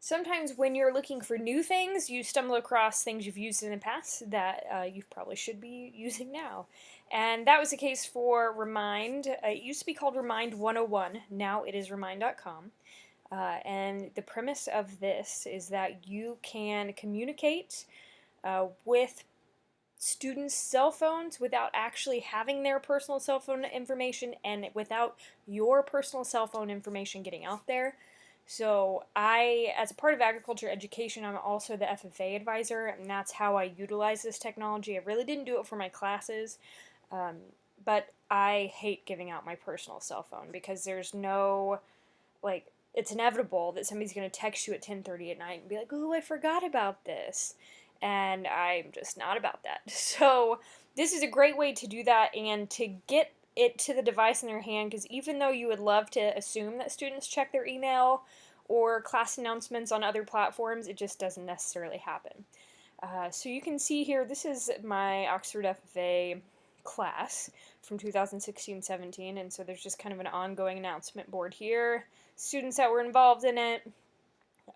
Sometimes when you're looking for new things, you stumble across things you've used in the past that you probably should be using now. And that was the case for Remind. It used to be called Remind 101. Now it is Remind.com. And the premise of this is that you can communicate with students' cell phones without actually having their personal cell phone information and without your personal cell phone information getting out there. So as a part of agriculture education, I'm also the FFA advisor, and that's how I utilize this technology. I really didn't do it for my classes, but I hate giving out my personal cell phone because there's no, it's inevitable that somebody's going to text you at 10:30 at night and be like, "Oh, I forgot about this." And I'm just not about that. So this is a great way to do that and to get it to the device in their hand, because even though you would love to assume that students check their email or class announcements on other platforms, it just doesn't necessarily happen. So you can see here, this is my Oxford FFA class from 2016-17, and so there's just kind of an ongoing announcement board here, students that were involved in it,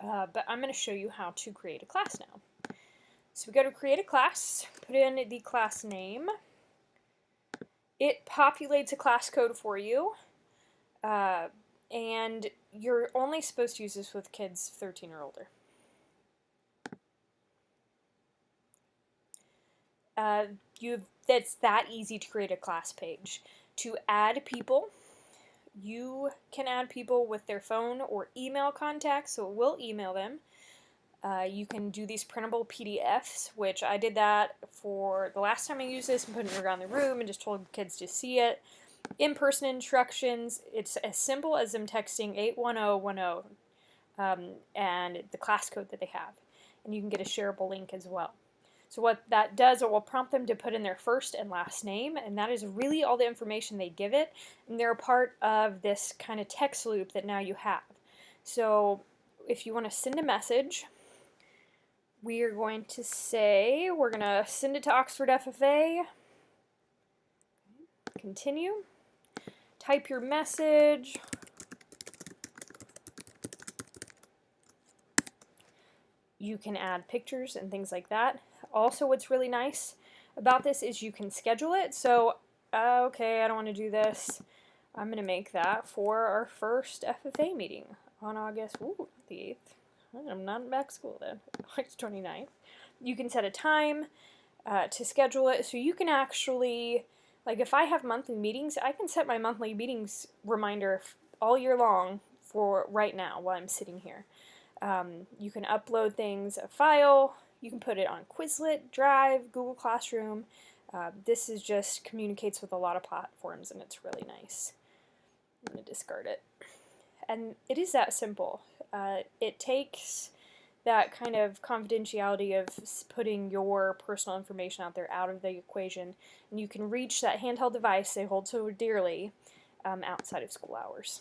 but I'm going to show you how to create a class now. So we go to create a class, put in the class name. It populates a class code for you, and you're only supposed to use this with kids 13 or older. It's that easy to create a class page. To add people, you can add people with their phone or email contacts, so it will email them. You can do these printable PDFs, which I did that for the last time I used this and put it around the room and just told kids to see it. In-person instructions, it's as simple as them texting 81010 and the class code that they have. And you can get a shareable link as well. So what that does, it will prompt them to put in their first and last name, and that is really all the information they give it. And they're a part of this kind of text loop that now you have. So if you want to send a message, we are going to say, we're going to send it to Oxford FFA. Continue. Type your message. You can add pictures and things like that. Also, what's really nice about this is you can schedule it. So, okay, I don't want to do this. I'm going to make that for our first FFA meeting on August the 8th. I'm not back to school then. August 29th. You can set a time to schedule it, so you can actually, like if I have monthly meetings, I can set my monthly meetings reminder all year long for right now while I'm sitting here. You can upload things, a file, you can put it on Quizlet, Drive, Google Classroom. This is just communicates with a lot of platforms, and it's really nice. I'm going to discard it. And it is that simple. It takes that kind of confidentiality of putting your personal information out there out of the equation, and you can reach that handheld device they hold so dearly outside of school hours.